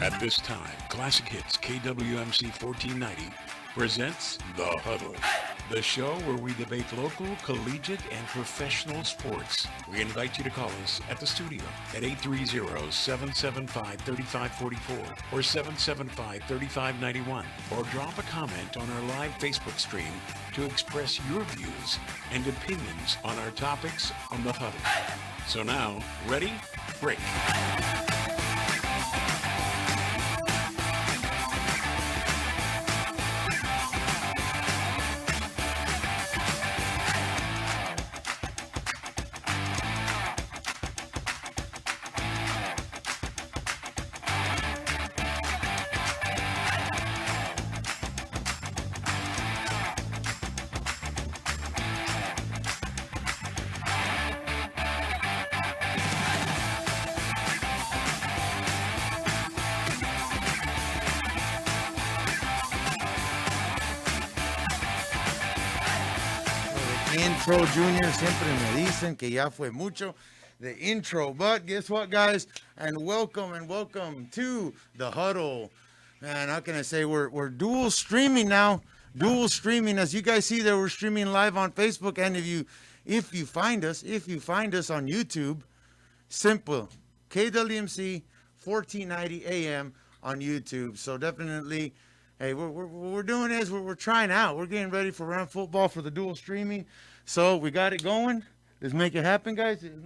At this time, Classic Hits KWMC 1490 presents The Huddle, the show where we debate local, collegiate, and professional sports. We invite you to call us at the studio at 830-775-3544 or 775-3591, or drop a comment on our live Facebook stream to express your views and opinions on our topics on The Huddle. So now, ready? Break. Intro, Junior, siempre me dicen que ya fue mucho the intro, but guess what, guys? And welcome to the Huddle. Man, how can I say we're dual streaming now? Dual streaming, as you guys see there, we're streaming live on Facebook, and if you find us on YouTube, simple KWMC 1490 AM on YouTube. So definitely. Hey, what we're doing is we're trying out. We're getting ready for round football for the dual streaming. So we got it going. Let's make it happen, guys. There you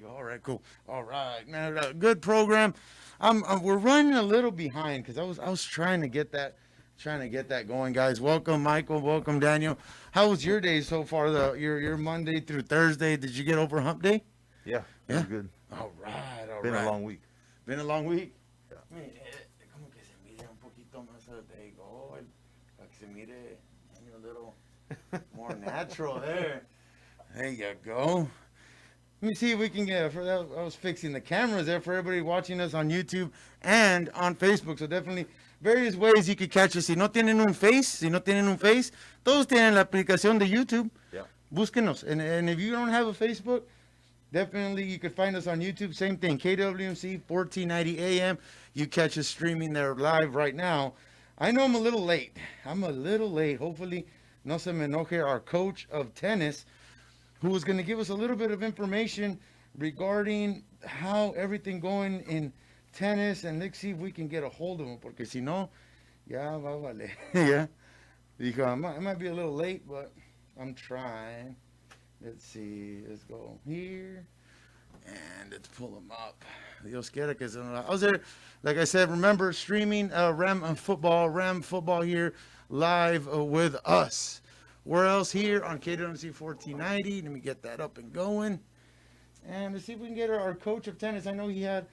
go. All right, cool. All right, man. Good program. We're running a little behind because I was trying to get that going, guys. Welcome, Michael. Welcome, Daniel. How was your day so far? Your Monday through Thursday. Did you get over Hump Day? Yeah. Good. All right. Been a long week. Been a long week. Yeah. Como que se mire un poquito más there you go, para que se mire a little more natural there. There you go. Let me see if we can get, I was fixing the cameras there for everybody watching us on YouTube and on Facebook. So definitely various ways you could catch us. Si no tienen un face, todos tienen la aplicación de YouTube. Yeah. Búsquenos. And if you don't have a Facebook, definitely, you can find us on YouTube. Same thing, KWMC 1490 AM. You catch us streaming there live right now. I know I'm a little late. Hopefully, no se me enoje, our coach of tennis, who is going to give us a little bit of information regarding how everything going in tennis. And let's see if we can get a hold of him, porque si no, ya va vale. Yeah. Dijo, I might be a little late, but I'm trying. Let's see. Let's go here. And let's pull them up. Dios quiera que se nos... I was there, like I said, remember, streaming Ram football here live with us. Where else? Here on KWMC 1490. Let me get that up and going. And let's see if we can get our coach of tennis. I know he had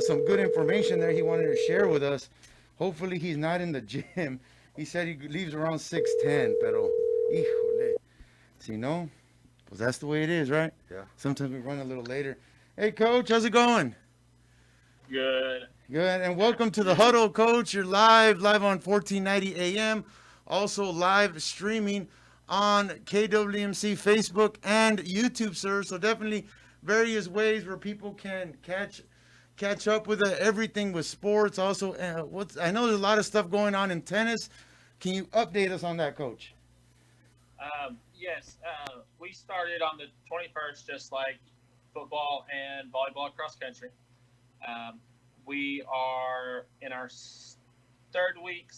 some good information there he wanted to share with us. Hopefully he's not in the gym. He said he leaves around 6:10, pero híjole. Si no... Well, that's the way it is, right? Yeah. Sometimes we run a little later. Hey, Coach, how's it going? Good. And welcome to the Huddle, Coach. You're live on 1490 AM. Also live streaming on KWMC Facebook and YouTube, sir. So definitely various ways where people can catch up with everything with sports. Also, I know there's a lot of stuff going on in tennis. Can you update us on that, Coach? Yes, we started on the 21st, just like football and volleyball cross country. We are in our second week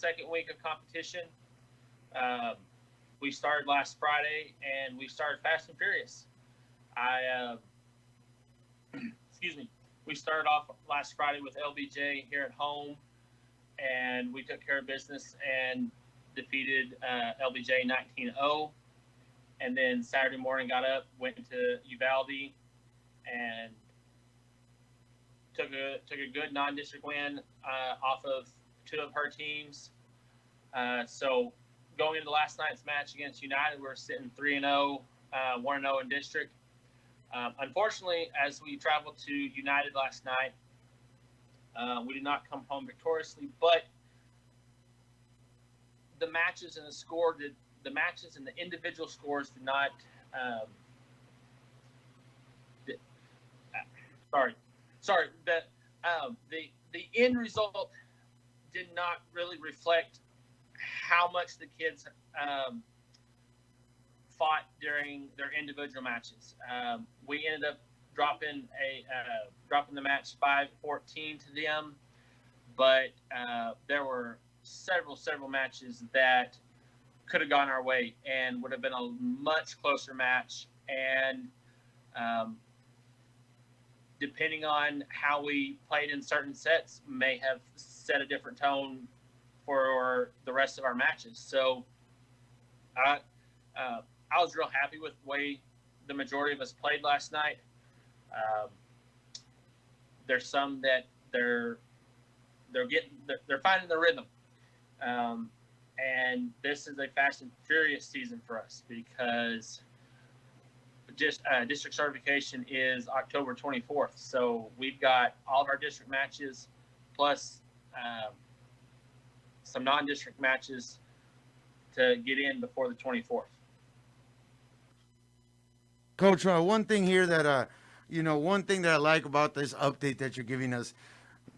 of competition. We started last Friday, and we started fast and furious. We started off last Friday with LBJ here at home, and we took care of business and defeated LBJ 19-0. And then Saturday morning got up, went to Uvalde, and took a good non-district win off of two of her teams. So going into last night's match against United, we're sitting 3-0, 1-0 in district. Unfortunately, as we traveled to United last night, we did not come home victoriously, but the matches and the matches and the individual scores did not. Sorry. the end result did not really reflect how much the kids fought during their individual matches. We ended up dropping the match 5-14 to them, but there were several matches that could have gone our way and would have been a much closer match. And depending on how we played in certain sets, may have set a different tone for the rest of our matches. So I was real happy with the way the majority of us played last night. There's some that they're finding the rhythm. And this is a fast and furious season for us because district certification is October 24th. So we've got all of our district matches plus some non-district matches to get in before the 24th. Coach, one thing here that one thing that I like about this update that you're giving us,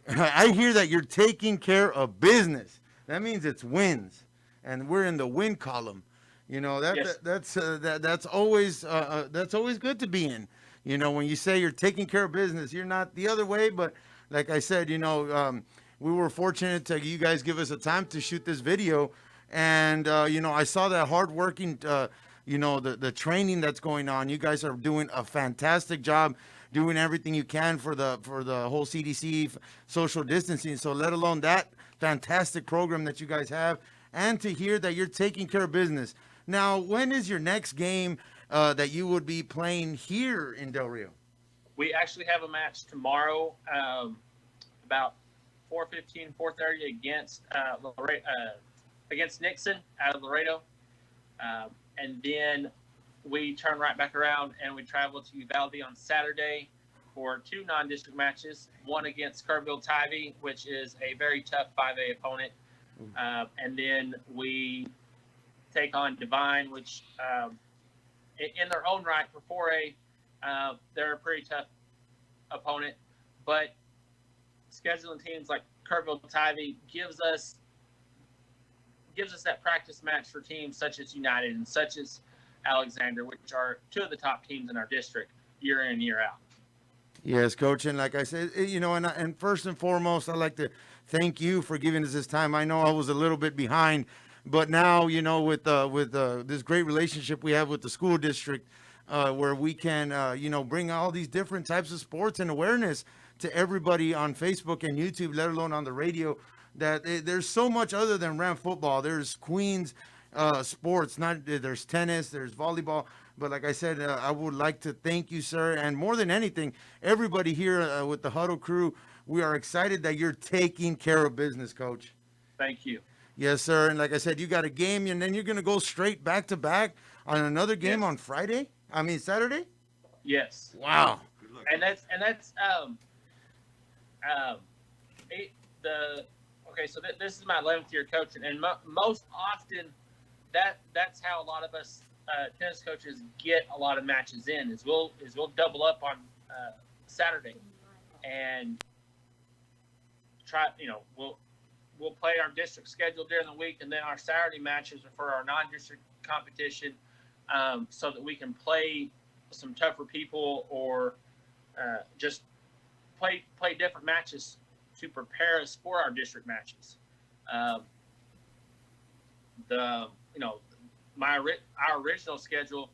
I hear that you're taking care of business. That means it's wins, and we're in the win column. Yes. That's always good to be in. When you say you're taking care of business, you're not the other way. But like I said, we were fortunate to you guys give us a time to shoot this video, and I saw that hardworking. The training that's going on. You guys are doing a fantastic job, doing everything you can for the whole CDC social distancing. So let alone that fantastic program that you guys have, and to hear that you're taking care of business. Now, when is your next game that you would be playing here in Del Rio? We actually have a match tomorrow, about 4:15, 4:30 against Nixon out of Laredo. And then we turn right back around and we travel to Uvalde on Saturday for 2 non-district matches, one against Kerrville-Tivy, which is a very tough 5A opponent. And then we take on Divine, which in their own right for 4A, they're a pretty tough opponent. But scheduling teams like Kerrville-Tivy gives us that practice match for teams such as United and such as Alexander, which are 2 of the top teams in our district year in, year out. Yes, Coach. And like I said, and first and foremost, I'd like to thank you for giving us this time. I know I was a little bit behind, but now, with this great relationship we have with the school district, where we can, bring all these different types of sports and awareness to everybody on Facebook and YouTube, let alone on the radio, that there's so much other than Ram football. There's Queens sports, there's tennis, there's volleyball. But like I said, I would like to thank you, sir. And more than anything, everybody here with the Huddle crew, we are excited that you're taking care of business, Coach. Thank you. Yes, sir. And like I said, you got a game, and then you're going to go straight back to back on another game on Saturday? Yes. Wow. And that's okay, so this is my 11th year coaching, and most often that's how a lot of us tennis coaches get a lot of matches in. Is we'll double up on Saturday and try. We'll play our district schedule during the week, and then our Saturday matches are for our non-district competition, so that we can play some tougher people or just play different matches to prepare us for our district matches. Our original schedule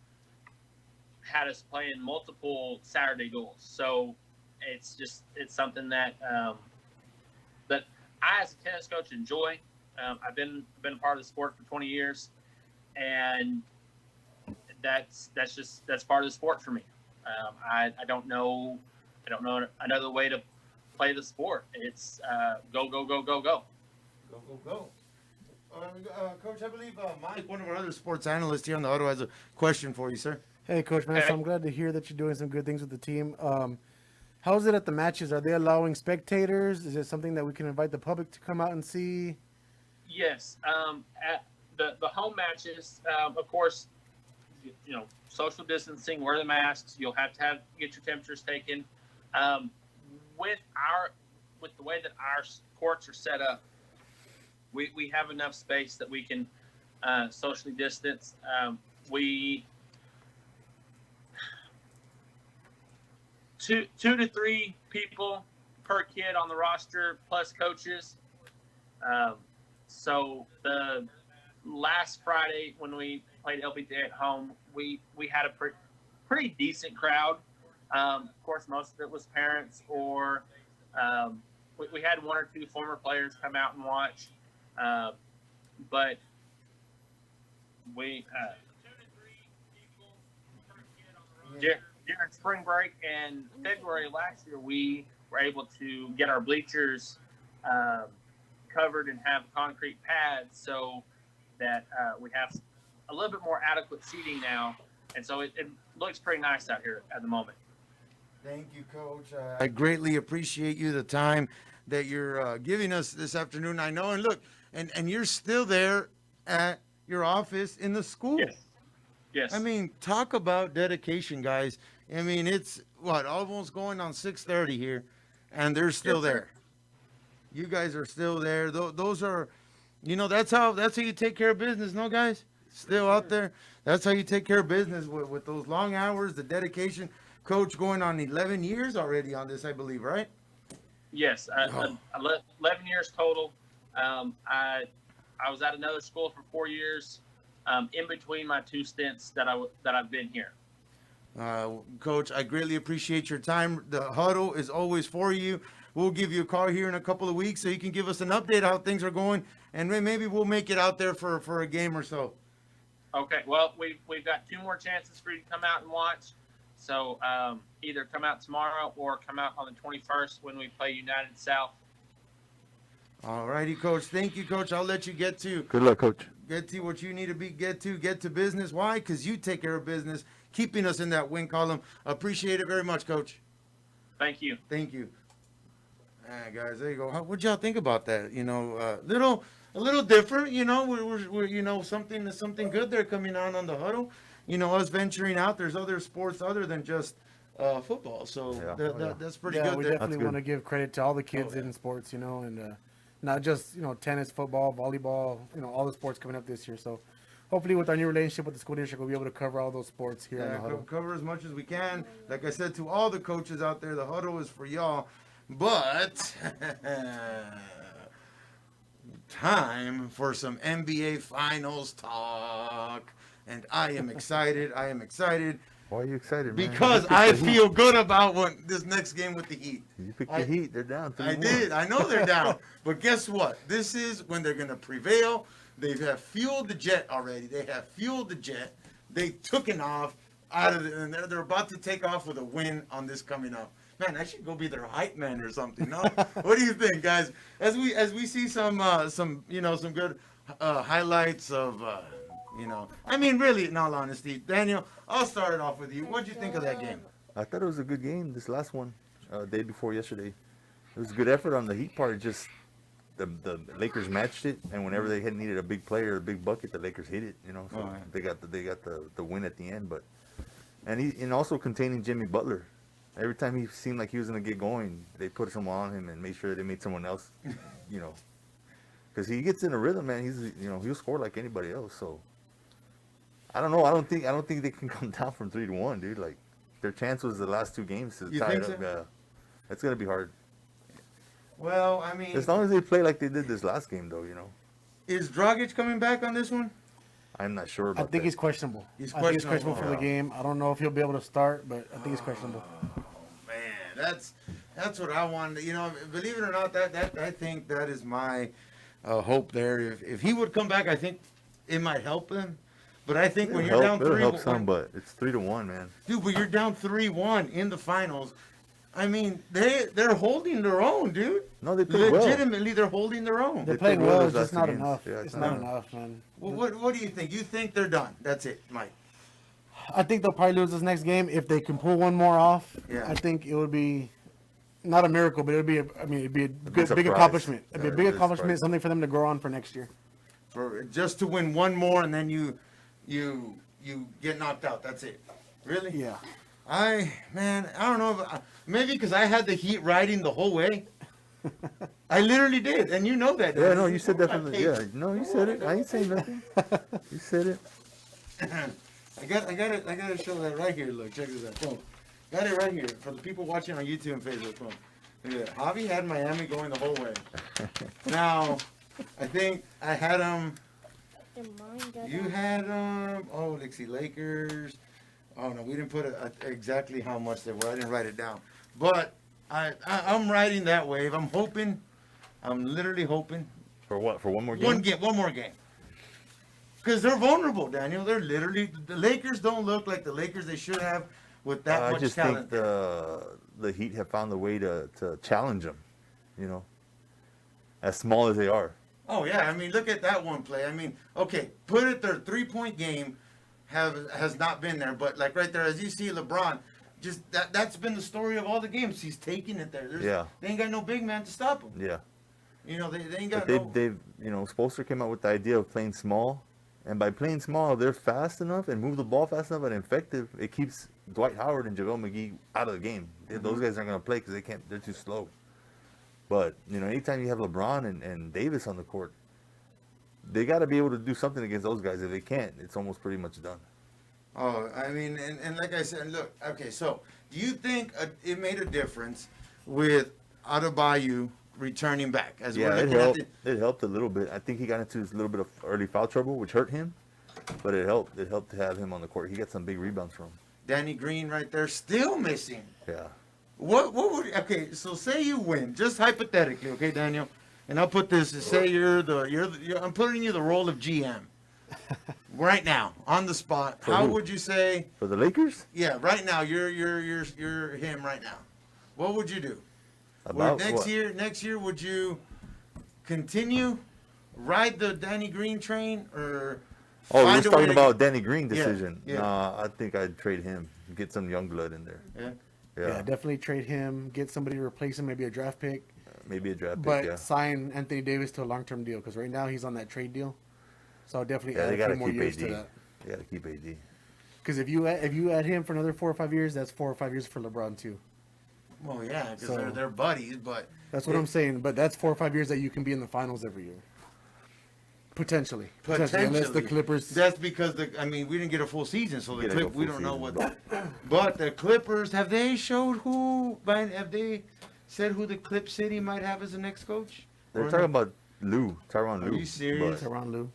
had us playing multiple Saturday duels, so it's something that that I, as a tennis coach, enjoy. I've been a part of the sport for 20 years, and that's part of the sport for me. I don't know another way to play the sport. It's go. Coach, I believe Mike, one of our other sports analysts here on the Auto, has a question for you, sir. Hey, Coach, man. So I'm glad to hear that you're doing some good things with the team. How is it at the matches? Are they allowing spectators? Is it something that we can invite the public to come out and see? Yes. At the home matches, of course, social distancing, wear the masks. You'll have to get your temperatures taken. With with the way that our courts are set up, we have enough space that we can socially distance. We two to three people per kid on the roster plus coaches. So the last Friday when we played LBJ at home, we had a pretty decent crowd. Of course, most of it was parents, or we had one or two former players come out and watch. But we during spring break and February last year, we were able to get our bleachers covered and have concrete pads so that we have a little bit more adequate seating now. And so it looks pretty nice out here at the moment. Thank you, Coach. I greatly appreciate you, the time that you're giving us this afternoon. I know, and look, and you're still there at your office in the school. Yes. Yes. I mean, talk about dedication, guys. I mean, it's almost going on 6:30 here, and they're still there. You guys are still there. Those are, that's how you take care of business, no, guys? Still out there. That's how you take care of business with those long hours, the dedication. Coach, going on 11 years already on this, I believe, right? Yes, 11 years total. I was at another school for 4 years, in between my two stints that I've been here. Coach, I greatly appreciate your time. The huddle is always for you. We'll give you a call here in a couple of weeks so you can give us an update how things are going, and maybe we'll make it out there for a game or so. Okay. Well, we've got 2 more chances for you to come out and watch. So either come out tomorrow or come out on the 21st when we play United South. All righty, Coach. Thank you, Coach. I'll let you get to Coach. Get to what you need to get to business. Why? Because you take care of business, keeping us in that win column. Appreciate it very much, Coach. Thank you. Thank you. Guys, there you go. What'd y'all think about that? A little different. We're something good there coming on the huddle. Us venturing out. There's other sports other than just football. So that's pretty good. We there. definitely want to give credit to all the kids in sports, and not just tennis, football, volleyball, all the sports coming up this year. So hopefully with our new relationship with the school district, we'll be able to cover all those sports here. Yeah, in the huddle. cover as much as we can. Like I said to all the coaches out there, the huddle is for y'all. But time for some NBA Finals talk. And I am excited. Why are you excited, man? Because I feel good about this next game with the Heat. You picked the Heat. They're down 3-1. I did. I know they're down. But guess what? This is when they're going to prevail. They have fueled the jet already. They took it off out of it, and they're about to take off with a win on this coming up. Man, I should go be their hype man or something. No? What do you think, guys? As we see some good highlights of. I mean, really, in all honesty, Daniel, I'll start it off with you. What'd you think of that game? I thought it was a good game, this last one, day before yesterday. It was a good effort on the Heat part. Just the Lakers matched it, and whenever they had needed a big player, a big bucket, the Lakers hit it. So they got the win at the end. But and also containing Jimmy Butler. Every time he seemed like he was gonna get going, they put someone on him and made sure they made someone else, because he gets in a rhythm, man. He'll score like anybody else. So. I don't know. I don't think they can come down from 3-1, dude. Like their chance was the last 2 games to tie it up. So? It's gonna be hard. Well, I mean, as long as they play like they did this last game, though, Is Dragic coming back on this one? I'm not sure about I think that. he's questionable. I think he's questionable for the game. I don't know if he'll be able to start, but I think he's questionable. Oh, man, that's what I wanted. Believe it or not, that I think that is my hope there. If he would come back, I think it might help him. But I think when you're down 3-1, it'll help some, but it's 3-1, man. Dude, but you're down 3-1 in the finals. I mean, they're holding their own, dude. No, they play well. Legitimately, they're holding their own. They're playing well. It's just not games. enough. Yeah, it's not enough, man. Well, what do you think? You think they're done? That's it, Mike. I think they'll probably lose this next game if they can pull one more off. Yeah. I think it would be not a miracle, but it'd be a big accomplishment. It'd be a big accomplishment, something for them to grow on for next year. For just to win one more and then you get knocked out. That's it. Really? Yeah. I don't know. Maybe because I had the Heat riding the whole way. I literally did, and you know that. Yeah, Danny. no, you said that from the. Hey, Yeah, no, you said it. I ain't saying nothing. You said it. I got to show that right here. Look, check this out. Boom. Got it right here for the people watching on YouTube and Facebook. Boom. Look at that. Javi had Miami going the whole way. Now, I think I had them. You had them. Oh, let's see, Lakers. Oh no, we didn't put exactly how much they were. I didn't write it down. But I'm riding that wave. I'm hoping. I'm literally hoping. For what? For one more game? One more game. Because they're vulnerable, Daniel. They're literally the Lakers don't look like the Lakers they should have with that I much just talent. think the Heat have found a way to challenge them. You know, as small as they are. Oh yeah, I mean look at that one play. I mean, okay, put it their 3-point game has not been there, but like right there as you see LeBron, just that's been the story of all the games. He's taking it there. They ain't got no big man to stop him. Yeah. You know, they ain't got But they've Spoelstra came out with the idea of playing small, and by playing small, they're fast enough and move the ball fast enough and effective. It keeps Dwight Howard and JaVale McGee out of the game. Those guys aren't going to play because they're too slow. But anytime you have LeBron and Davis on the court, they got to be able to do something against those guys. If they can't, it's almost pretty much done. Oh, I mean, and like I said, look, okay, so do you think it made a difference with Adebayo returning back? It helped a little bit. I think he got into a little bit of early foul trouble, which hurt him, but it helped. It helped to have him on the court. He got some big rebounds from him. Danny Green right there, still missing. Yeah. What would okay? So say you win, just hypothetically, okay, Daniel, and I'll put this. Say I'm putting you the role of GM right now on the spot. For How who? would you say? For the Lakers? Yeah, right now you're him right now. What would you do? About next what? year, would you continue ride the Danny Green train or? Oh, find we're a way talking to about Danny Green Yeah, decision. yeah. Nah, I think I'd trade him. Get some young blood in there. Yeah. Yeah. Yeah, definitely trade him, get somebody to replace him, maybe a draft pick, Maybe a draft pick, but yeah. sign Anthony Davis to a long-term deal because right now he's on that trade deal. So I'll definitely Yeah, add they a got few to more keep years AD. to that. They got to keep AD. Because if you add him for another 4 or 5 years, that's 4 or 5 years for LeBron too. Well, yeah, because So- they're buddies, but That's what I'm saying. But that's 4 or 5 years that you can be in the finals every year. Potentially. Unless the Clippers. That's because we didn't get a full season, so You gotta go we full don't know season. what. But the Clippers, have they showed who? Have they said who the Clip City might have as the next coach? They're Or talking no? about Tyronn Are Lue. you serious? but Tyronn Lue.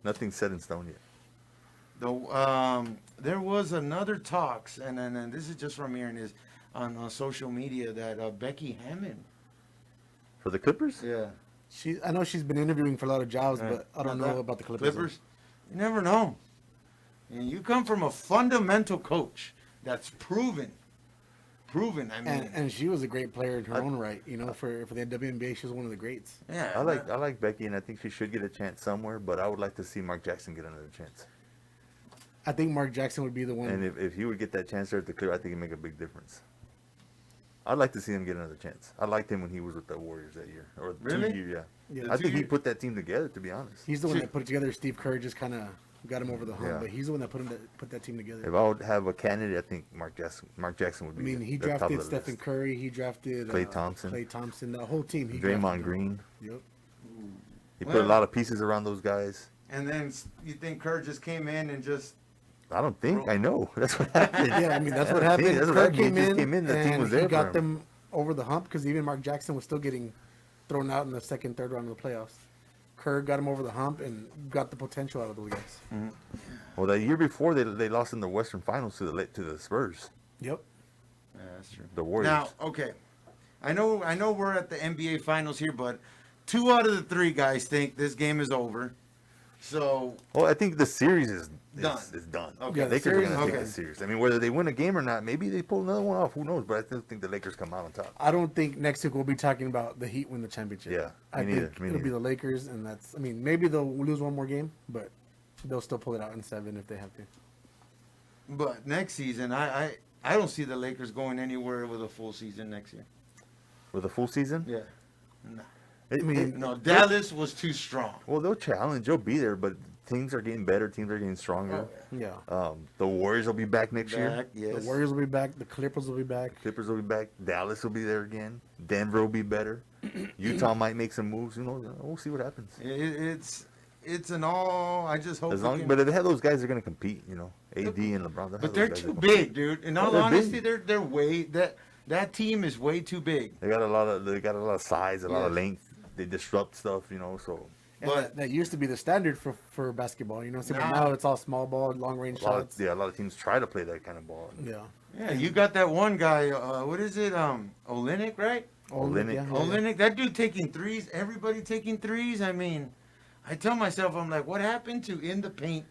nothing's set in stone yet. There was another talks, and this is just from hearing is on social media that Becky Hammond. For the Clippers? Yeah. I know she's been interviewing for a lot of jobs, Yeah. but I don't know about the Clippers. You never know. And you come from a fundamental coach that's proven. And she was a great player in her own right. For the WNBA, she was one of the greats. yeah. I like Becky, and I think she should get a chance somewhere, but I would like to see Mark Jackson get another chance. I think Mark Jackson would be the one. And if he would get that chance there at the Clippers, I think it'd make a big difference. I'd like to see him get another chance. I liked him when he was with the Warriors that year. Or Really? 2 years, yeah. Yeah. I think he put that team together, to be honest. He's the one that put it together. Steve Kerr just kind of got him over the hump, Yeah. but he's the one that put that team together. If I would have a candidate, I think Mark Jackson would I be. mean, he the top drafted of the Stephen list. Curry. He drafted Klay Thompson. Klay Thompson. The whole team. He Draymond drafted them. Green. Yep. He put a lot of pieces around those guys. And then you think Kerr just came in and just I don't think. I know. That's what happened. Yeah, I mean that's what I think happened. that's what Kerr happened. He just came in, the team and was he there for got him. them over the hump because even Mark Jackson was still getting thrown out in the second, third round of the playoffs. Kerr got him over the hump and got the potential out of those guys. Well, the year before they lost in the Western Finals to the Spurs, Yep. Yeah, that's true. the Warriors. Now, okay. I know we're at the NBA finals here, but 2 out of the 3 guys think this game is over. So Well, I think the series is Done. done. Okay. Yeah, the Lakers are series- going to take okay. the series. I mean, whether they win a game or not, maybe they pull another one off. Who knows? But I still think the Lakers come out on top. I don't think next week we'll be talking about the Heat win the championship. Yeah, I me think neither, me it'll be neither. the Lakers, and that's. I mean, maybe they'll lose one more game, but they'll still pull it out in 7 if they have to. but next season I don't see the Lakers going anywhere with a full season next year. With a full season? Yeah. No. I mean, No, Dallas was too strong. well, they'll challenge. They'll be there, but teams are getting better. Teams are getting stronger. Yeah. The Warriors will be back next year. Back, yes. The Warriors will be back. The Clippers will be back. Clippers will be back. Dallas will be there again. Denver will be better. Utah might make some moves. You know, we'll see what happens. It's an all. I just hope. But if they have those guys, they're going to compete. You know, AD and LeBron. But they're too big, dude. In all they're honesty, big. they're way that team is way too big. They got a lot of size, a lot of Yes. length. They disrupt stuff. You know, so. And But- that used to be the standard for basketball, you know. So, but Nah. now it's all small ball, long range A lot shots. of teams try to play that kind of ball. Yeah. Yeah, you got that one guy. What is it? Olenek, right? Olynyk. Yeah, Olenek. That dude taking threes. Everybody taking threes. I mean, I tell myself, I'm like, what happened to in the paint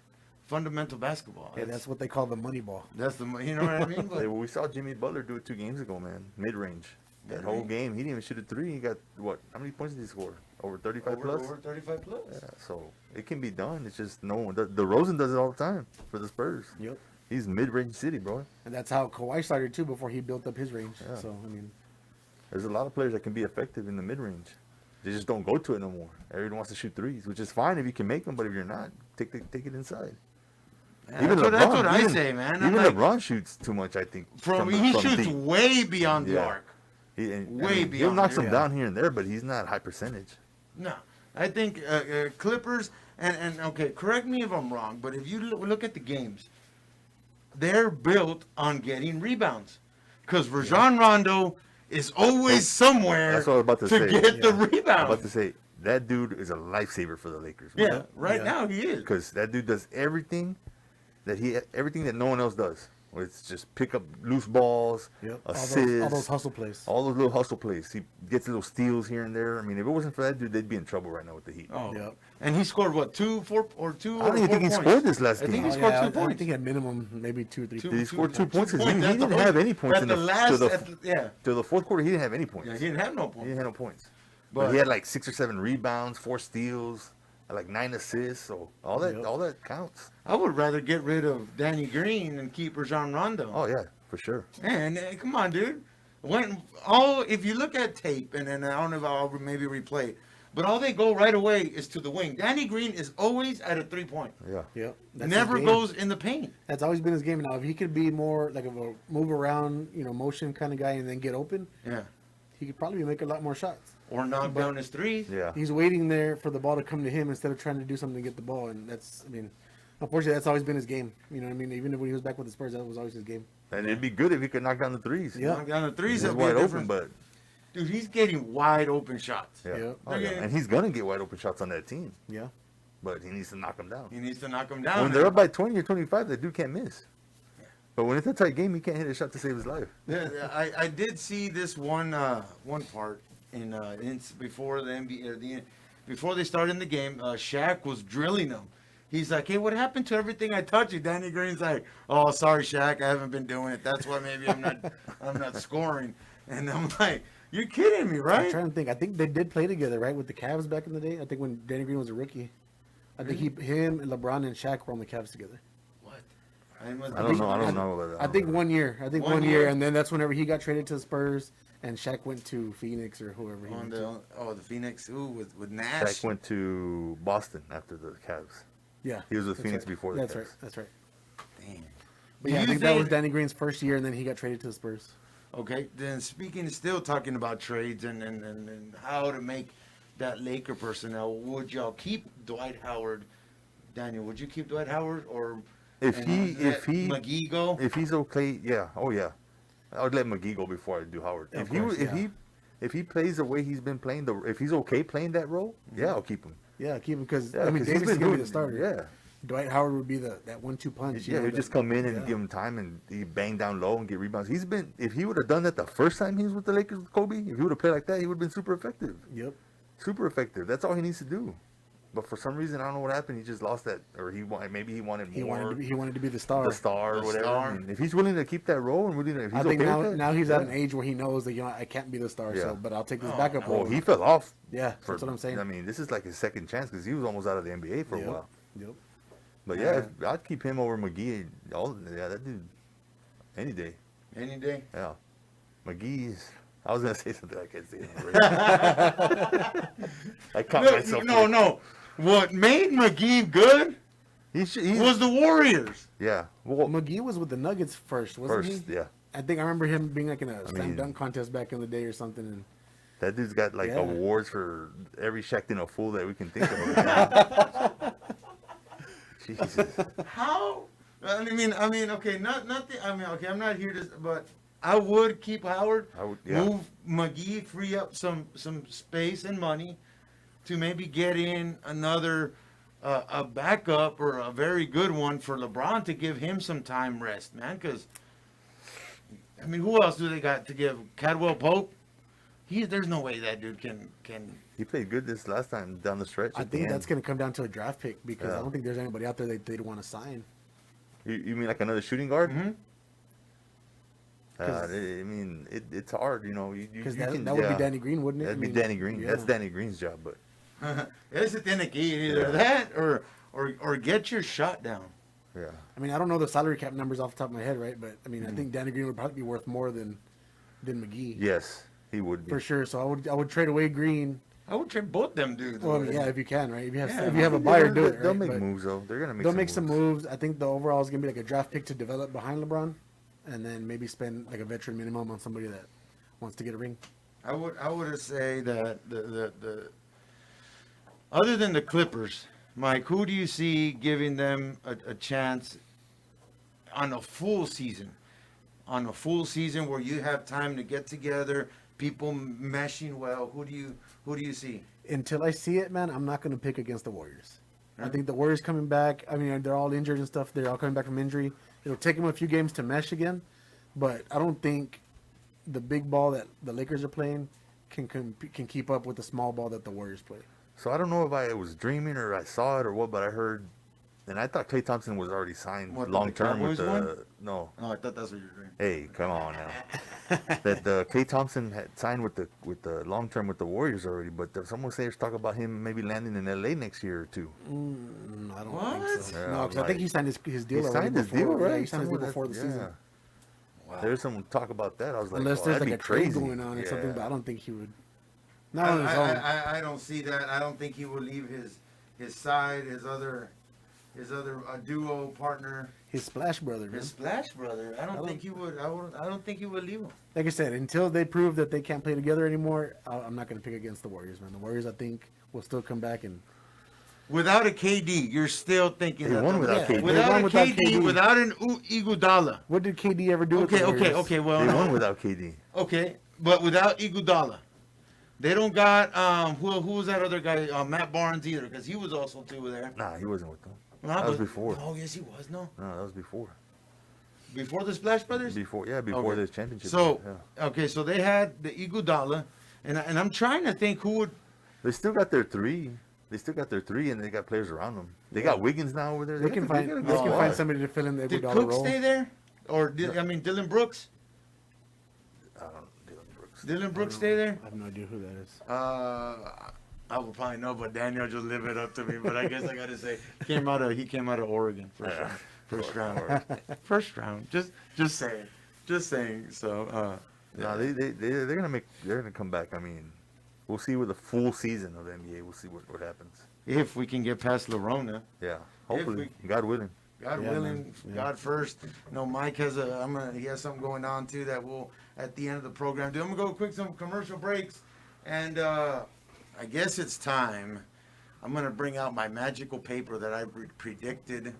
fundamental basketball? Yeah, that's what they call the money ball. That's the you know what I mean. But, We saw Jimmy Butler do it 2 games ago, man. Mid range. That whole Mid-range. game, he didn't even shoot a 3. He got what? How many points did he score? Over 35 plus. over 35 plus. Yeah, so it can be done. It's just no one. The Rosen does it all the time for the Spurs. Yep. He's mid-range city, bro. And that's how Kawhi started too before he built up his range. Yeah. So I mean, There's a lot of players that can be effective in the mid-range. They just don't go to it no more. Everyone wants to shoot threes, which is fine if you can make them, but if you're not, take it inside. Yeah, that's what I say, man. I'm Even like, LeBron shoots too much, I think. he from shoots deep. way beyond the Yeah. arc. Way beyond He'll knock it, some yeah. down here and there, but he's not high percentage. No, I think Clippers and okay, correct me if I'm wrong, but if you look at the games, they're built on getting rebounds, because Rajon Rondo is always somewhere That's what I was about to say. get the I'm rebound. about to say that dude is a lifesaver for the Lakers. Yeah, right Yeah. now he is. Because that dude does everything that no one else does. Where it's just pick up loose balls, yep. assists, All those hustle plays. all those little hustle plays. He gets little steals here and there. I mean, if it wasn't for that dude, they'd be in trouble right now with the Heat. Oh, Yep. and he scored what, 2 or 4 I don't even four think he points. scored this last I think game. he Oh, scored yeah, 2 I points. think at minimum maybe 2 or 3 Did he points. score 2 points? 'Cause points. he That's didn't the have whole- any points at in the last, to the fourth quarter. He didn't have any points. Yeah, he didn't have no He points. didn't have no points. But But he had like 6 or 7 rebounds, 4 steals, like 9 assists. So all Yep. that counts. I would rather get rid of Danny Green and keep Rajon Rondo. Oh yeah, for sure. Man, come on, dude. If you look at tape, and I don't know if I'll maybe replay it, but all they go right away is to the wing. Danny Green is always at a 3-point. Yeah. Yep. That's Never his game. goes in the paint. That's always been his game. Now, if he could be more like a move around, motion kind of guy, and then get open, Yeah. he could probably make a lot more shots. Or knock down his threes. Yeah. He's waiting there for the ball to come to him instead of trying to do something to get the ball, and unfortunately, that's always been his game. You know what I mean? Even when he was back with the Spurs, that was always his game. And it'd be good if he could knock down the threes. Yeah. Knock down the threes. He's That'd be wide a open, difference. but Dude, he's getting wide open shots. yeah. Yep. Oh, yeah. Okay. And he's gonna get wide open shots on that team, Yeah. but he needs to knock them down. He needs to knock them down. When they're up by 20 or 25, that dude can't miss. But when it's a tight game, he can't hit a shot to save his life. Yeah, I did see this one part before the NBA before they started in the game. Shaq was drilling them. He's like, "Hey, what happened to everything I taught you?" Danny Green's like, "Oh, sorry, Shaq, I haven't been doing it. That's why maybe I'm not scoring." And I'm like, "You're kidding me, I'm right?" trying to think. I think they did play together, right, with the Cavs back in the day. I think when Danny Green was a rookie. I think him, and LeBron, and Shaq were on the Cavs together. What? I don't know about that. I think 1 year. I think One 1 year, year? and then that's whenever he got traded to the Spurs, and Shaq went to Phoenix or whoever he On went to. the Phoenix, with Nash. Shaq went to Boston after the Cavs. Yeah, He was with that's Phoenix right. before the That's Cavs. right. That's right. Damn. But yeah, I You think that was think- Danny Green's first year, and then he got traded to the Spurs. Okay, then still talking about trades and how to make that Laker personnel, would y'all keep Dwight Howard? Daniel, would you keep Dwight Howard or If and he let McGee go? if he's okay, yeah. Oh yeah. I would let McGee go before I do Howard. Of If course, yeah. if he plays the way he's been playing, if he's okay playing that role, yeah, I'll keep him. Yeah, keep him because Yeah, I mean 'cause he's Davis is been gonna be doing- the starter. Yeah. Dwight Howard would be that 1-2 punch. Yeah, he'd just come in and yeah. give him time and he bang down low and get rebounds. If he would have done that the first time he was with the Lakers with Kobe, if he would have played like that, he would have been super effective. Yep. Super effective. That's all he needs to do. But for some reason, I don't know what happened. He just lost that, or maybe he wanted He more. wanted to be the star. the star or The whatever. star. I mean, if he's willing to keep that role and if he's I think okay now, with that, now he's at yeah. an age where he knows that I can't be the star. Yeah. So, but I'll take this backup Oh, role. he fell off. Yeah, that's what I'm saying. I mean, this is like his second chance because he was almost out of the NBA for Yep. a while. Yep. But yeah, I'd keep him over McGee. That dude, any day. Any day. Yeah, McGee's. I was gonna say something I can't say. I caught myself. No. What made McGee good He's was the Warriors. yeah. Well, McGee was with the Nuggets first, wasn't first, he? yeah. I think I remember him being like in a slam mean- dunk contest back in the day or something. And That dude's got like Yeah. awards for every Shaqtin' a fool that we can think of. Jesus. How? Okay, okay, I'm not here to, but I would keep Howard. I would, yeah. Move McGee, free up some space and money to maybe get in another a backup or a very good one for LeBron to give him some time rest, man. Because I mean, who else do they got to give? Cadwell Pope. There's no way that dude can. He played good this last time down the stretch. I at the think end. that's going to come down to a draft pick because I Yeah. don't think there's anybody out there they'd want to sign. You mean like another shooting guard? Mm-hmm. I mean, it's hard, you know. Because you can, that would yeah. be Danny Green, wouldn't it? That'd I be mean, Danny Green. yeah. That's Danny Green's job, but It's a thing either Yeah. that or get your shot down. yeah. I mean, I don't know the salary cap numbers off the top of my head, right? But I mean, I think Danny Green would probably be worth more than McGee Yes, he would be. for sure. So I would trade away Green. I would trade both them dudes. Well, I mean, yeah, if you can, right? If you have Yeah. if you have a buyer, do it. They'll Right? make But moves though. They're gonna make. They'll make some moves. I think the overall is gonna be like a draft pick to develop behind LeBron, and then maybe spend like a veteran minimum on somebody that wants to get a ring. I would say that the other than the Clippers, Mike, who do you see giving them a chance on a full season? On a full season where you have time to get together, people meshing well. Who do you see? Until I see it, man, I'm not gonna pick against the Warriors. I think the Warriors coming back. I mean, they're all injured and stuff. They're all coming back from injury. It'll take them a few games to mesh again, but I don't think the big ball that the Lakers are playing can keep up with the small ball that the Warriors play. So I don't know if I was dreaming or I saw it or what, but I heard, and I thought Klay Thompson was already signed What, long term with the Cowboys the one? no. Oh, I thought that's what you're doing. Hey, come on now. That Klay Thompson had signed with the long term with the Warriors already, but someone there's talk about him maybe landing in LA next year or two. I don't What? think so. Yeah, No, because I like- think he signed his deal. He already signed his before- deal, yeah, right? he signed his deal Someone before the that- season. yeah. Wow. There's some talk about that. I was like, Unless oh, there's that'd like a be trade crazy. going on or something, Yeah. but I don't think he would. Not on his own. I don't see that. I don't think he will leave his side, his other duo partner, His Splash brother, man. his Splash brother. I don't think he would. I don't think he would leave him. Like I said, until they prove that they can't play together anymore, I'm not going to pick against the Warriors, man. The Warriors, I think, will still come back and. Without a KD, you're still thinking They that won the- without KD. They Without won a without KD, KD. without an Iguodala. What did KD ever do? with Okay, the okay, Warriors? okay. Well, They won without KD. okay, but without Iguodala, they don't got who was that other guy? Matt Barnes either, because he was also too there. Nah, he wasn't with them. No, That was but- before. Oh yes, he was. No, No, that was before. before the Splash Brothers. Before Okay. the championship. So yeah. okay, so they had the Iguodala, and I'm trying to think who would. They still got their three. And they got players around them. They got Wiggins now over there. They can find somebody to fill in the Did Iguodala Cook role. stay there, or Dylan Brooks? I don't know, Dylan Brooks. Dylan Brooks stay there? I have no idea who that is. I will probably know, but Daniel just live it up to me. But I guess I gotta say, he came out of Oregon first round. First round. Just saying. So No, they're gonna come back. I mean, we'll see with the full season of the NBA. We'll see what happens. if we can get past Lorona, Yeah, hopefully, God willing. God Yeah, willing, man. Yeah. God first. No, Mike has he has something going on too that we'll at the end of the program do. I'm gonna go quick some commercial breaks, and I guess it's time. I'm gonna bring out my magical paper that I predicted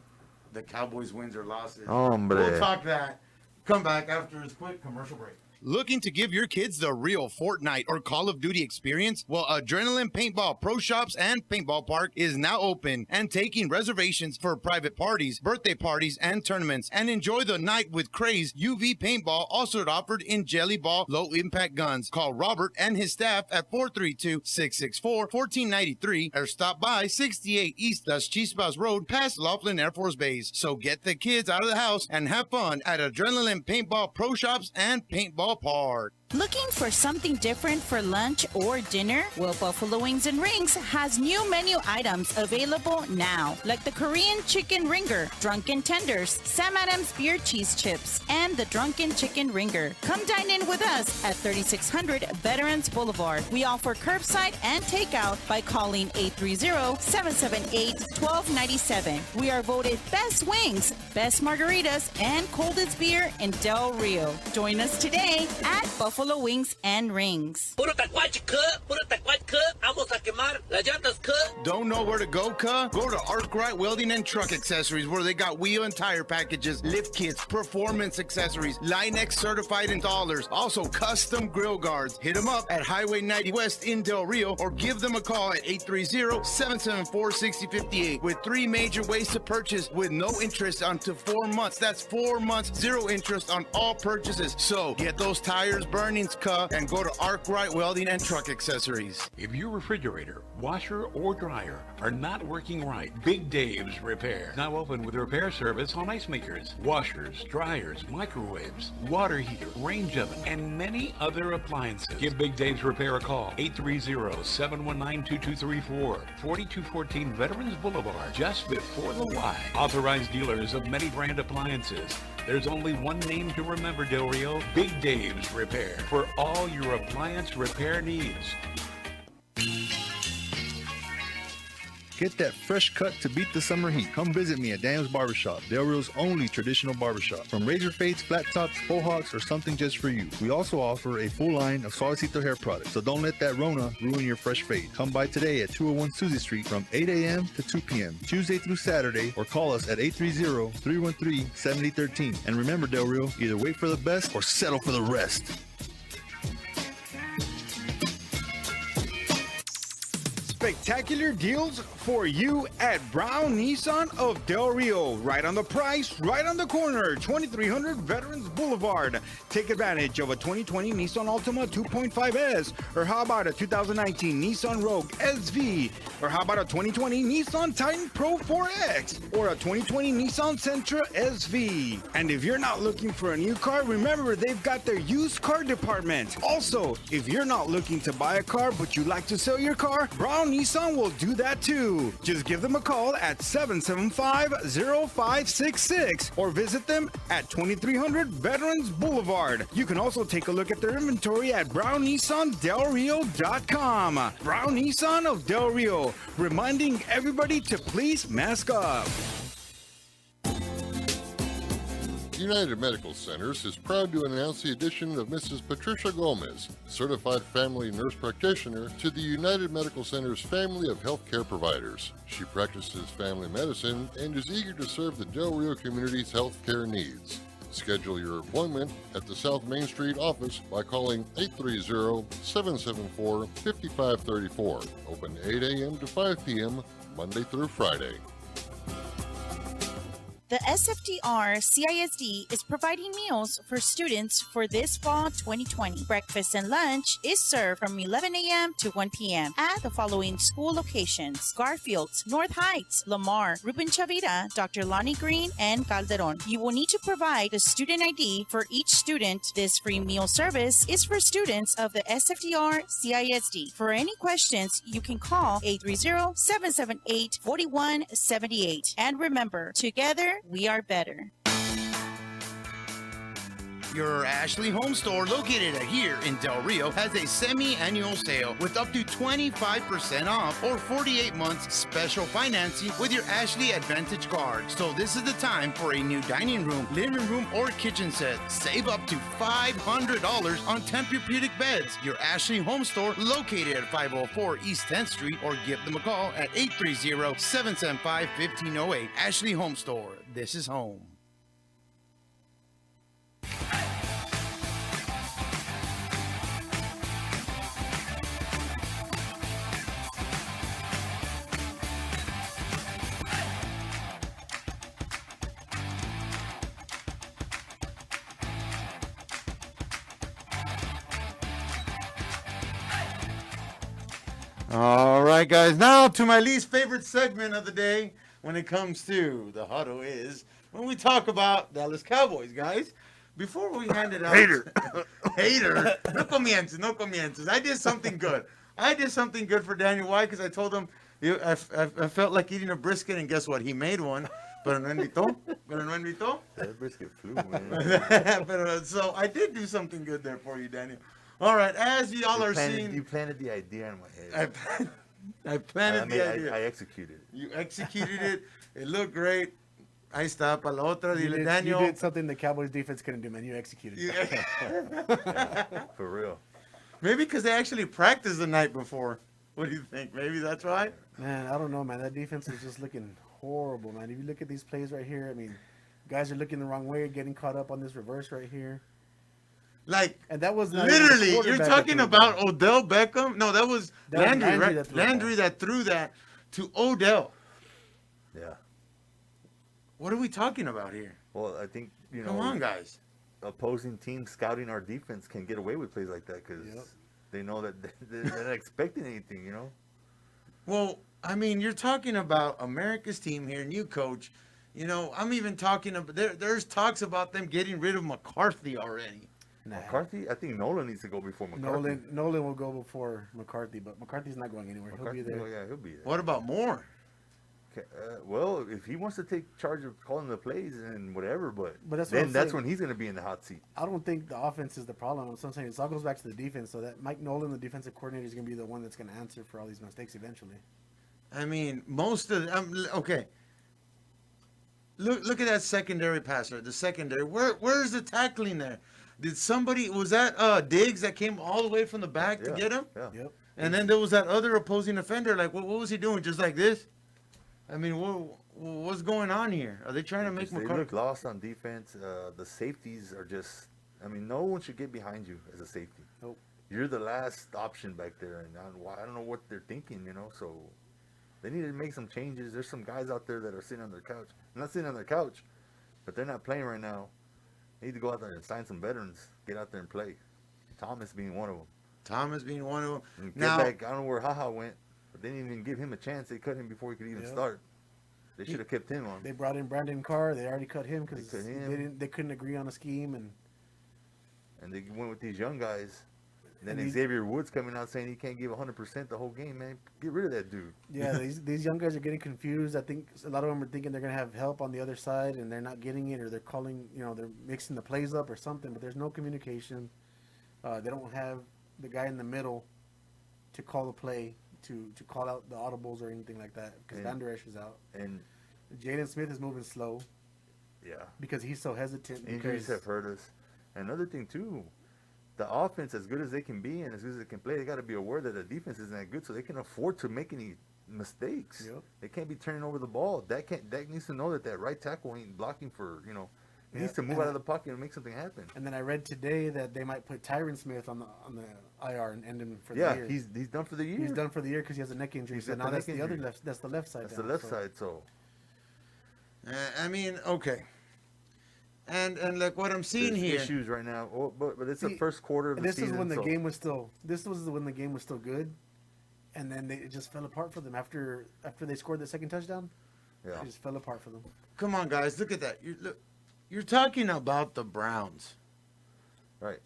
the Cowboys wins or losses. Hombre. We'll talk that. Come back after this quick commercial break. Looking to give your kids the real Fortnite or Call of Duty experience? Well, Adrenaline Paintball Pro Shops and Paintball Park is now open and taking reservations for private parties, birthday parties, and tournaments. And enjoy the night with Craze UV Paintball, also offered in Jelly Ball low-impact guns. Call Robert and his staff at 432-664-1493 or stop by 68 East Las Chispas Road past Laughlin Air Force Base. So get the kids out of the house and have fun at Adrenaline Paintball Pro Shops and Paintball Park. Looking for something different for lunch or dinner? Well, Buffalo Wings and Rings has new menu items available now, like the Korean Chicken Ringer, Drunken Tenders, Sam Adams Beer Cheese Chips, and the Drunken Chicken Ringer. Come dine in with us at 3600 Veterans Boulevard. We offer curbside and takeout by calling 830-778-1297. We are voted best wings, best margaritas, and coldest beer in Del Rio. Join us today at Buffalo Wings and Rings. Puro tacuache, puro tacuache, vamos a quemar las llantas, Don't know where to go, cuh? Go to Arkwright Welding and Truck Accessories, where they got wheel and tire packages, lift kits, performance accessories, Linex certified installers, also custom grill guards. Hit them up at Highway 90 West in Del Rio, or give them a call at 830-774-6058 with 3 major ways to purchase with no interest until 4 months. That's 4 months, 0 interest on all purchases. So get those tires burning, cuh, and go to Arkwright Welding and Truck Accessories. If your refrigerator, washer, or dryer are not working right, Big Dave's Repair. Now open with repair service on ice makers, washers, dryers, microwaves, water heater, range oven, and many other appliances. Give Big Dave's Repair a call. 830-719-2234. 4214 Veterans Boulevard, just before the Y. Authorized dealers of many brand appliances. There's only one name to remember, Del Rio, Big Dave's Repair, for all your appliance repair needs. Get that fresh cut to beat the summer heat. Come visit me at Daniel's Barbershop, Del Rio's only traditional barbershop. From razor fades, flat tops, faux hawks, or something just for you. We also offer a full line of Suavecito hair products, so don't let that Rona ruin your fresh fade. Come by today at 201 Susie Street from 8 a.m. to 2 p.m., Tuesday through Saturday, or call us at 830-313-7013. And remember, Del Rio, either wait for the best or settle for the rest. Spectacular deals for you at Brown Nissan of Del Rio. Right on the price, right on the corner, 2300 Veterans Boulevard. Take advantage of a 2020 Nissan Altima 2.5S, or how about a 2019 Nissan Rogue SV, or how about a 2020 Nissan Titan Pro 4X, or a 2020 Nissan Sentra SV. And if you're not looking for a new car, remember they've got their used car department. Also, if you're not looking to buy a car but you like to sell your car, Brown Nissan will do that too. Just give them a call at 775-0566 or visit them at 2300 Veterans Boulevard. You can also take a look at their inventory at brownnissandelrio.com. Brown Nissan of Del Rio, reminding everybody to please mask up. United Medical Centers is proud to announce the addition of Mrs. Patricia Gomez, certified family nurse practitioner, to the United Medical Centers family of healthcare providers. She practices family medicine and is eager to serve the Del Rio community's healthcare needs. Schedule your appointment at the South Main Street office by calling 830-774-5534. Open 8 a.m. to 5 p.m. Monday through Friday. The SFDR CISD is providing meals for students for this fall 2020. Breakfast and lunch is served from 11 a.m. to 1 p.m. at the following school locations: Garfield, North Heights, Lamar, Ruben Chavira, Dr. Lonnie Green, and Calderon. You will need to provide a student ID for each student. This free meal service is for students of the SFDR CISD. For any questions, you can call 830-778-4178. And remember, together, we are better. Your Ashley Home Store, located here in Del Rio, has a semi-annual sale with up to 25% off or 48 months special financing with your Ashley Advantage card. So this is the time for a new dining room, living room, or kitchen set. Save up to $500 on Tempur-Pedic beds. Your Ashley Home Store, located at 504 East 10th Street, or give them a call at 830-775-1508. Ashley Home Store. This is home. All right, guys. Now to my least favorite segment of the day when it comes to the huddle is when we talk about Dallas Cowboys, guys. before we hand it out, hater, no comiences. I did something good. For Daniel. Why? Because I told him I felt like eating a brisket, and guess what? He made one. Pero no invitó. That brisket flew, man. So I did do something good there for you, Daniel. All right, as y'all are seeing, You planted the idea in my head. I planted the idea. I executed it. You executed it. It looked great. Ahí está, para la otra, You dile, did, Daniel. you did something the Cowboys defense couldn't do, man. You executed. For real. Maybe because they actually practiced the night before. What do you think? Maybe that's why? Man, I don't know, man. That defense is just looking horrible, man. If you look at these plays right here, I mean, guys are looking the wrong way, getting caught up on this reverse right here. Like, and that was not even the literally, you're quarterback talking that threw about Odell Beckham? No, that was Landry, right? that threw Landry that threw that to Odell. Yeah. What are we talking about here? Well, I think, Come on, guys. Opposing teams scouting our defense can get away with plays like that because they know that they're not expecting anything, you know? Well, I mean, you're talking about America's team here, new coach. You know, I'm even talking about, there's talks about them getting rid of McCarthy already. Nah. McCarthy? I think Nolan needs to go before McCarthy. Nolan will go before McCarthy, but McCarthy's not going anywhere. McCarthy, He'll be there. Oh, yeah, he'll be there. What about Moore? Well, if he wants to take charge of calling the plays and whatever, but that's then that's when he's going to be in the hot seat. I don't think the offense is the problem. So I'm saying it all goes back to the defense. So that Mike Nolan, the defensive coordinator, is going to be the one that's going to answer for all these mistakes eventually. I mean, most of okay. Look at that secondary passer. The secondary. Where's the tackling there? Did somebody, was that Diggs that came all the way from the back to get him? Yeah. Yep. And then there was that other opposing offender. Like, what was he doing? Just like this? I mean, what's going on here? Are they trying to make They McCarthy? look lost on defense. The safeties are just, I mean, no one should get behind you as a safety. Nope. You're the last option back there, and I don't know what they're thinking, you know, so they need to make some changes. There's some guys out there that are sitting on their couch. Not sitting on their couch, but they're not playing right now. They need to go out there and sign some veterans, get out there and play. Thomas being one of them. Now, I don't know where HaHa went, but they didn't even give him a chance. They cut him before he could even start. They should have kept him on. They brought in Brandon Carr. They already cut him because they couldn't agree on a scheme, and they went with these young guys. And then Xavier Woods coming out saying he can't give 100% the whole game, man. Get rid of that dude. Yeah, these young guys are getting confused. I think a lot of them are thinking they're going to have help on the other side, and they're not getting it, or they're calling, they're mixing the plays up or something, but there's no communication. They don't have the guy in the middle to call the play, to call out the audibles or anything like that, because Van Der Esch is out. And Jaden Smith is moving slow. Yeah. Because he's so hesitant. Injuries have hurt us. Another thing, too, the offense, as good as they can be and as good as they can play, they got to be aware that the defense isn't that good, so they can afford to make any mistakes. Yep. They can't be turning over the ball. Dak needs to know that right tackle ain't blocking for, he needs to move out of the pocket and make something happen. And then I read today that they might put Tyron Smith on the IR and end him for the year. Yeah, he's done for the year. He's done for the year because he has a neck injury. So now that's the other left. That's the left side. That's the left side. So, I mean, okay. And look what I'm seeing there's here. issues right now, but it's the first quarter of the season. This is when the game was still. This was when the game was still good, and then it just fell apart for them after they scored the second touchdown. Yeah, it just fell apart for them. Come on, guys, look at that. You're talking about the Browns, right?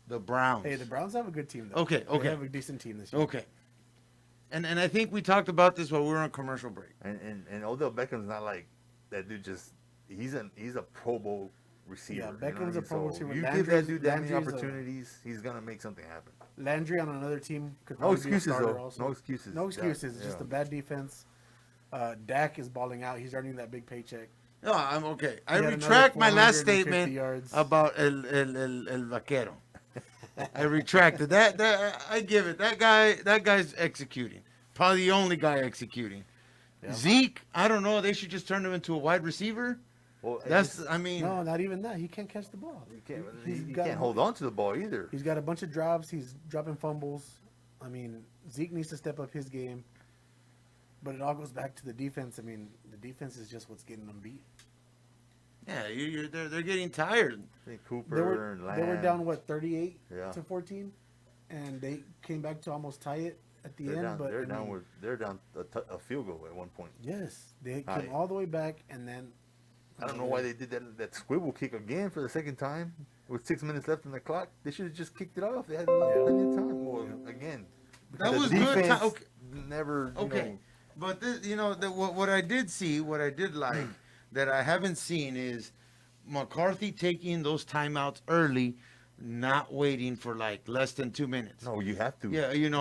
The Browns. Hey, the Browns have a good team, though. Okay. They have a decent team this year. Okay. And I think we talked about this while we were on commercial break. And Odell Beckham's not like that dude. Just he's a Pro Bowl receiver. Yeah, Beckham's a Pro Bowl receiver. You give that dude that many opportunities, he's gonna make something happen. Landry on another team could no probably be a starter excuses though. also. No excuses. No excuses. It's just a bad defense. Dak is balling out. He's earning that big paycheck. No, I'm okay. I retract my last statement about el vaquero. I retracted that. I give it. That guy's executing. Probably the only guy executing. Yeah. Zeke, I don't know. They should just turn him into a wide receiver. Well, no, not even that. He can't catch the ball. He can't hold on to the ball either. He's got a bunch of drops. He's dropping fumbles. I mean, Zeke needs to step up his game. But it all goes back to the defense. I mean, the defense is just what's getting them beat. Yeah, they're getting tired. I think Cooper and Lamb. They were down 38 to 14, and they came back to almost tie it at the end. They're down a field goal at one point. Yes, they came all the way back, and then I don't know why they did that swivel kick again for the second time with 6 minutes left on the clock. They should have just kicked it off. They had plenty of time. Well, again, That the was good. defense Okay. never. Okay, but this, what I did see, what I did like that I haven't seen is McCarthy taking those timeouts early, not waiting for like less than 2 minutes. No, you have to. Yeah, You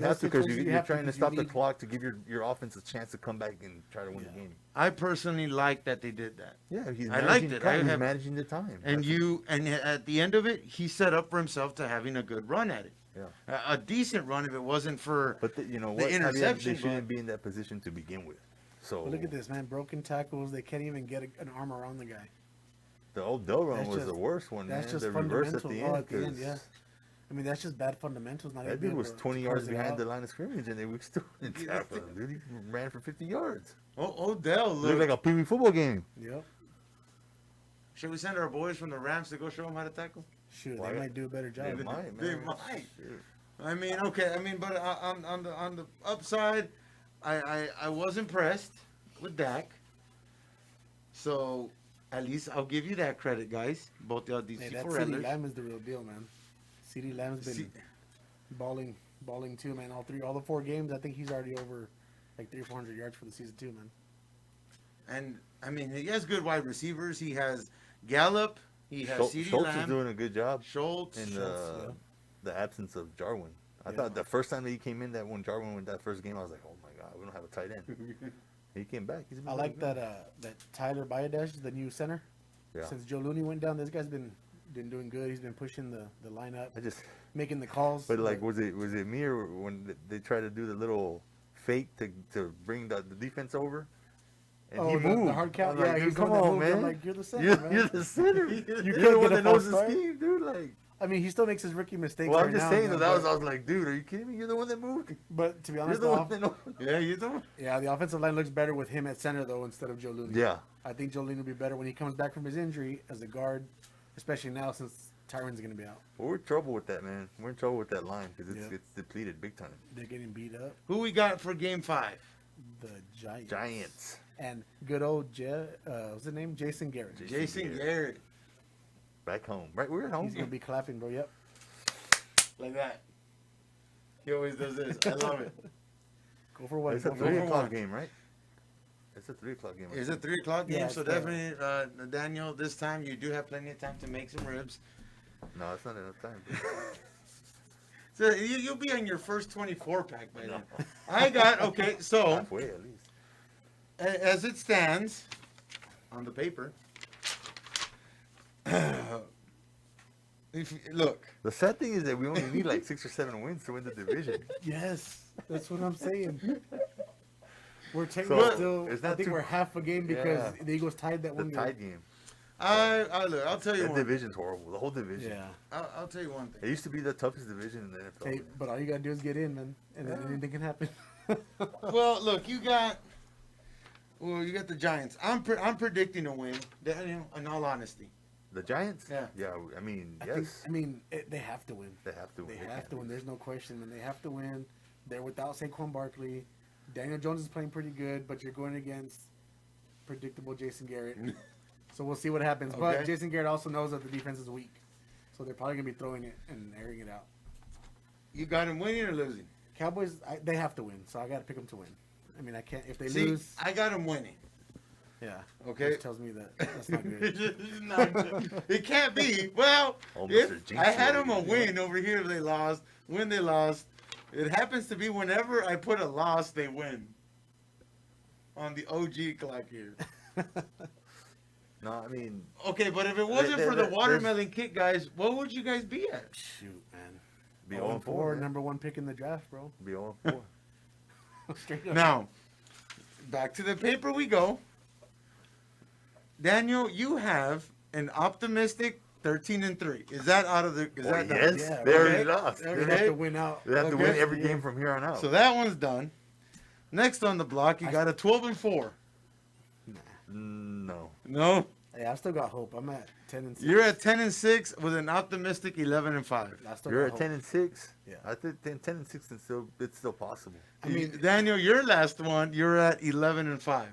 have to because you're trying to stop the need- clock to give your offense a chance to come back and try to win the game. I personally like that they did that. Yeah, he's I managing, liked it. I he's have- managing the time. And at the end of it, he set up for himself to having a good run at it. Yeah. A decent run if it wasn't for But you know the what? interception. They shouldn't be in that position to begin with. So But look at this, man. Broken tackles. They can't even get an arm around the guy. the Odell run That's was just- the worst one, man. That's just The reverse fundamentals. at the end. Yeah. 'Cause I mean, that's just bad fundamentals. Not that even dude able was to 20 close yards it behind out. the line of scrimmage, and they were still in tackle him, dude. He ran for 50 yards. Odell. It looked like a Pee Wee football game. Yep. Should we send our boys from the Rams to go show them how to tackle? Shoot, Why? they might do a better job. They might, man. They might. Shit. I mean, okay. I mean, but on the upside, I was impressed with Dak. So at least I'll give you that credit, guys. Both these Hey, that four CeeDee Rattlers. Lamb is the real deal, man. CeeDee Lamb's been C- balling too, man. All the 4 games, I think he's already over like 300 or 400 yards for the season too, man. And I mean, he has good wide receivers. He has Gallup. He has CeeDee Schultz is Lamb. doing a good job Schultz. in yeah. the absence of Jarwin. I Yeah. thought the first time that he came in, that when Jarwin went that first game, I was like, oh my god, we don't have a tight end. He came back. He's been I really like good. that Tyler Biodash, the new center. Yeah. Since Joe Looney went down, this guy's been doing good. He's been pushing the lineup, I just, making the calls. but like, was it me or when they tried to do the little fake to bring the defense over? And Oh, he the moved. hard count? I was Yeah, like, he's dude, the come one that on, moved. I'm man. like, you're the center, man. You're the center. You You're can't the one get a that knows false the start. scheme, dude. Like, I mean, he still makes his rookie mistakes. well, right I'm just now, saying man, that I but- was like, dude, are you kidding me? You're the one that moved. But to be You're honest, the one that knows. Yeah, you don't. yeah, the offensive line looks better with him at center though instead of Joe Looney. Yeah. I think Joe Looney will be better when he comes back from his injury as a guard, especially now since Tyron's going to be out. Well, we're in trouble with that, man. We're in trouble with that line because Yeah. it's depleted big time. They're getting beat up. Who we got for Game 5? The Giants. Giants. And good old what's his name? Jason Garrett. Jason Garrett. Back home. Right, we're at home. He's going to be clapping, bro. Yep. Like that. He always does this. I love it. Go for one. It's a Go for 3 one. o'clock game, right? It's a 3 o'clock game. It's a 3 o'clock game, Yeah, so it's there. definitely, Daniel, this time you do have plenty of time to make some ribs. No, it's not enough time. So you'll be on your first 24 pack by then. I got, okay, so Halfway at least. as it stands on the paper, look, The sad thing is that we only need like 6 or 7 wins to win the division. Yes, that's what I'm saying. We're So, still. it's I not think too- we're half a game because Yeah. the Eagles tied that The one tied game. game. I'll tell you That one. division's horrible. The whole division. Yeah. I'll tell you one thing. It used to be the toughest division in the NFL. Hey, but all you gotta do is get in, man, and then anything can happen. Well, look, you got the Giants. I'm predicting a win, Daniel, in all honesty. The Giants? Yeah. Yeah, I mean, I think- yes. I mean, they have to win. They have to win. They have to win. There's no question, man. They have to win. They're without Saquon Barkley. Daniel Jones is playing pretty good, but you're going against predictable Jason Garrett. So we'll see what happens. But Okay. Jason Garrett also knows that the defense is weak. So they're probably going to be throwing it and airing it out. You got him winning or losing? Cowboys, they have to win. So I got to pick them to win. I mean, I can't. If they See, lose, I got him winning. yeah. Okay. Which tells me that that's not good. It's not good. It can't be. Well, Almost a if jinx I had already, them a yeah. win over here, they lost. When they lost, it happens to be whenever I put a loss, they win. On the OG clock here. No, I mean, Okay, but if it wasn't for the watermelon kick, guys, what would you guys be at? Shoot, man. be 0-4, 0-4. man. number 1 pick in the draft, bro. Be 0-4. Straight up. Now, back to the paper we go. Daniel, you have an optimistic 13-3. Is that out of the? Is that done? yes, Yeah, they already okay. lost. They Okay. have to win out. They have to Okay. win every game from here on out. So that one's done. Next on the block, you got a 12-4. No. No, Hey, I still got hope. I'm at 10-6. you're at 10-6 with an optimistic 11-5. I still You're got at hope. 10-6. Yeah. I think 10-6 is still possible. I mean, Daniel, your last one, you're at 11-5.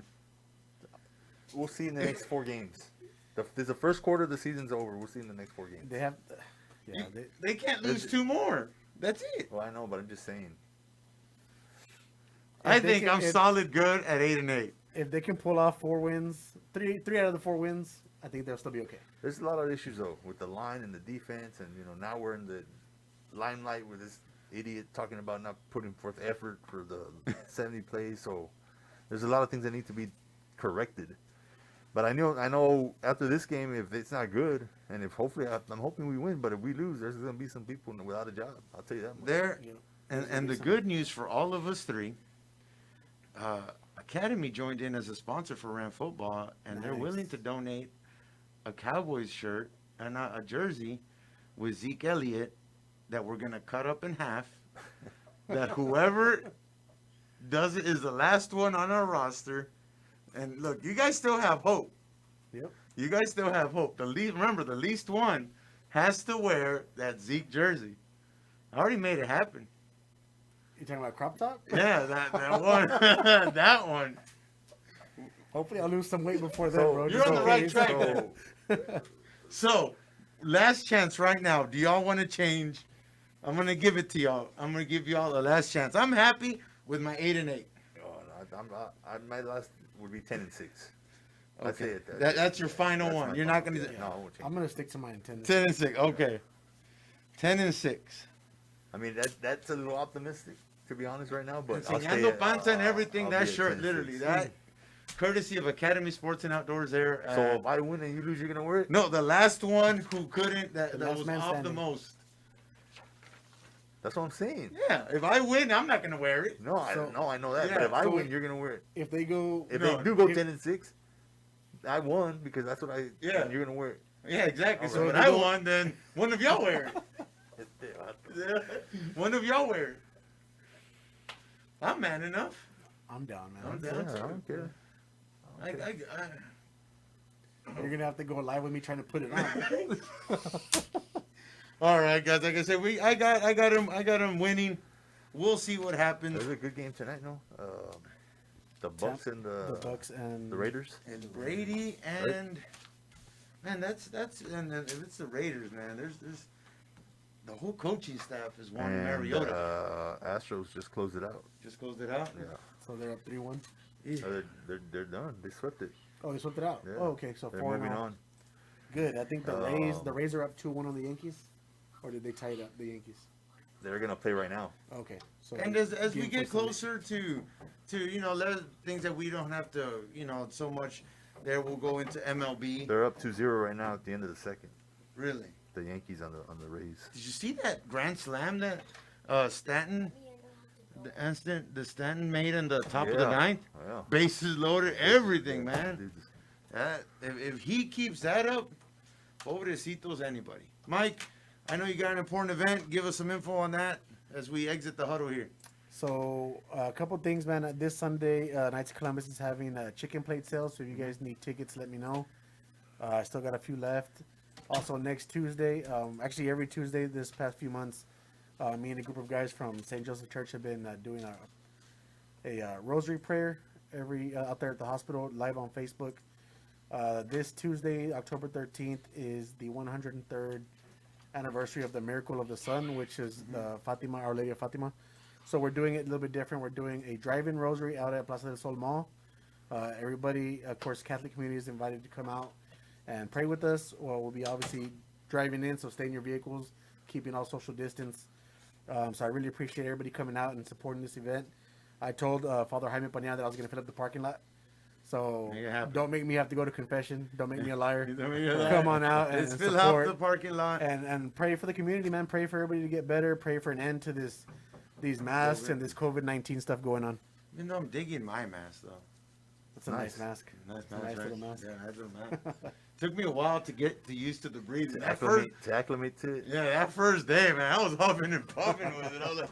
we'll see in the next 4 games. The first quarter of the season's over. We'll see in the next 4 games. They have, They can't lose 2 more. That's it. Well, I know, but I'm just saying. I think I'm solid good at 8-8. if they can pull off 4 wins, three out of the 4 wins, I think they'll still be okay. There's a lot of issues though with the line and the defense, and now we're in the limelight with this idiot talking about not putting forth effort for the 70 plays. So there's a lot of things that need to be corrected. But I know after this game, if it's not good, and if hopefully I'm hoping we win, but if we lose, there's going to be some people without a job. I'll tell you that much. There, and the good news for all of us 3, Academy joined in as a sponsor for Ram Football, and they're willing to donate a Cowboys shirt and a jersey with Zeke Elliott that we're gonna cut up in half. That whoever does it is the last one on our roster. And look, you guys still have hope. Yep. You guys still have hope. The least one has to wear that Zeke jersey. I already made it happen. You talking about crop top? Yeah, that one. That one. Hopefully, I'll lose some weight before then, bro. You're on the right track. So, last chance right now. Do y'all want to change? I'm gonna give it to y'all. I'm gonna give y'all the last chance. I'm happy with my 8-8. My last would be 10-6. I'd say Okay, it. that's your final that's one. my You're final not gonna. one. No, I won't change. I'm gonna stick to mine 10. 10-6. Okay. 10-6. I mean that's a little optimistic, to be honest, right now. But I'll stay Enseñando at, panza and everything. I'll That be at shirt, 10-6. literally, that courtesy of Academy Sports and Outdoors. There. So if I win and you lose, you're gonna wear it? No, the last one who couldn't. That last was man off the standing. most. That's what I'm saying. Yeah. If I win, I'm not gonna wear it. No, I know that. Yeah, but if I so win, you're gonna wear it. If they go, If No, they do go if- 10-6, I won because that's what I. Yeah. And you're gonna wear it. Yeah, exactly. So All when right. I won, then one of y'all wear it. One of y'all wear it. I'm man enough. I'm down, man. I'm Yeah, down. I don't care. You're gonna have to go live with me trying to put it on. All right, guys. Like I said, I got him winning. We'll see what happens. There's a good game tonight, no? The Bucks and the Bucks and the Raiders. And Brady and man, that's and if it's the Raiders, man, there's the whole coaching staff is wanting And Mariota. Astros just closed it out. Just closed it out. Yeah. So they're up 3-1. They're done. They swept it. Oh, they swept it out. Yeah. Oh, okay. So They're 4 moving now. on. Good. I think the Rays are up 2-1 on the Yankees, or did they tie it up the Yankees? They're gonna play right now. Okay. So And as we game get for Sunday. closer to things that we don't have to so much, there we'll go into MLB. They're up 2-0 right now at the end of the second. Really? The Yankees on the Rays. Did you see that grand slam that Stanton made in the top of the ninth? Yeah. Bases loaded, everything, man. If he keeps that up, pobrecitos anybody. Mike, I know you got an important event. Give us some info on that as we exit the huddle here. So a couple things, man. This Sunday, Knights of Columbus is having a chicken plate sale. So if you guys need tickets, let me know. I still got a few left. Also next Tuesday, actually every Tuesday this past few months, me and a group of guys from St. Joseph Church have been doing a rosary prayer out there at the hospital, live on Facebook. This Tuesday, October 13th, is the 103rd anniversary of the Miracle of the Sun, which is Fatima, Our Lady of Fatima. So we're doing it a little bit different. We're doing a drive-in rosary out at Plaza del Sol Mall. Everybody, of course, Catholic community is invited to come out and pray with us. Well, we'll be obviously driving in, so stay in your vehicles, keeping all social distance. So I really appreciate everybody coming out and supporting this event. I told Father Jaime Pania that I was going to fill up the parking lot. So don't make me have to go to confession. Don't make me a liar. Come on out and Let's fill support up the parking lot. and pray for the community, man. Pray for everybody to get better. Pray for an end to these masks and this COVID-19 stuff going on. Even though I'm digging my mask, though. It's a nice mask. Nice little mask. Yeah, nice little mask. Took me a while to get used to the breathing. To acclimate to it. Yeah, that first day, man, I was huffing and puffing with it. I was like,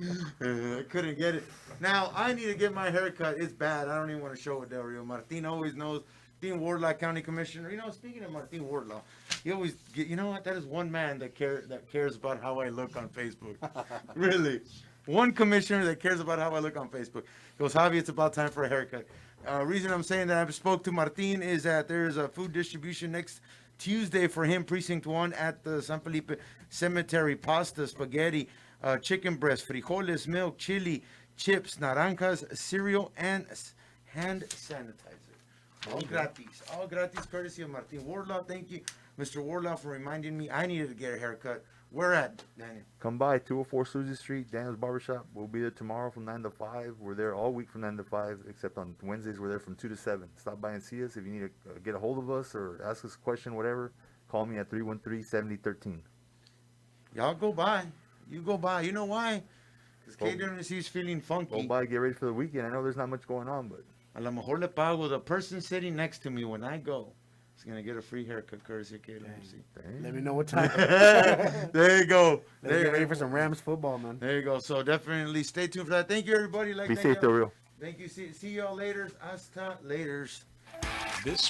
I couldn't get it. Now, I need to get my hair cut. It's bad. I don't even want to show it, Del Rio. Martin always knows. Martin Wardlaw, County Commissioner. Speaking of Martin Wardlaw, he always you know what? That is one man that cares about how I look on Facebook. Really. One commissioner that cares about how I look on Facebook. He goes, Javi, it's about time for a haircut. Reason I'm saying that I spoke to Martin is that there's a food distribution next Tuesday for him, Precinct 1, at the San Felipe Cemetery. Pasta, spaghetti, chicken breast, frijoles, milk, chili, chips, naranjas, cereal, and hand sanitizer. All gratis, courtesy of Martin Wardlaw. Thank you, Mr. Wardlaw, for reminding me I needed to get a haircut. Where at, Daniel? Come by 204 Susie Street, Daniel's Barbershop. We'll be there tomorrow from 9 to 5. We're there all week from 9 to 5, except on Wednesdays we're there from 2 to 7. Stop by and see us. If you need to get a hold of us or ask us a question, whatever, call me at 313-7013. Y'all go by. You go by. You know why? Because KWMC is feeling funky. Go by, get ready for the weekend. I know there's not much going on, but... A lo mejor le pago the person sitting next to me when I go. He's going to get a free haircut courtesy of KWMC. Let me know what time. There you go. Let's get ready for some Rams football, man. There you go. So definitely stay tuned for that. Thank you, everybody. Be safe, Del Rio. Thank you. See y'all later. Hasta laters. This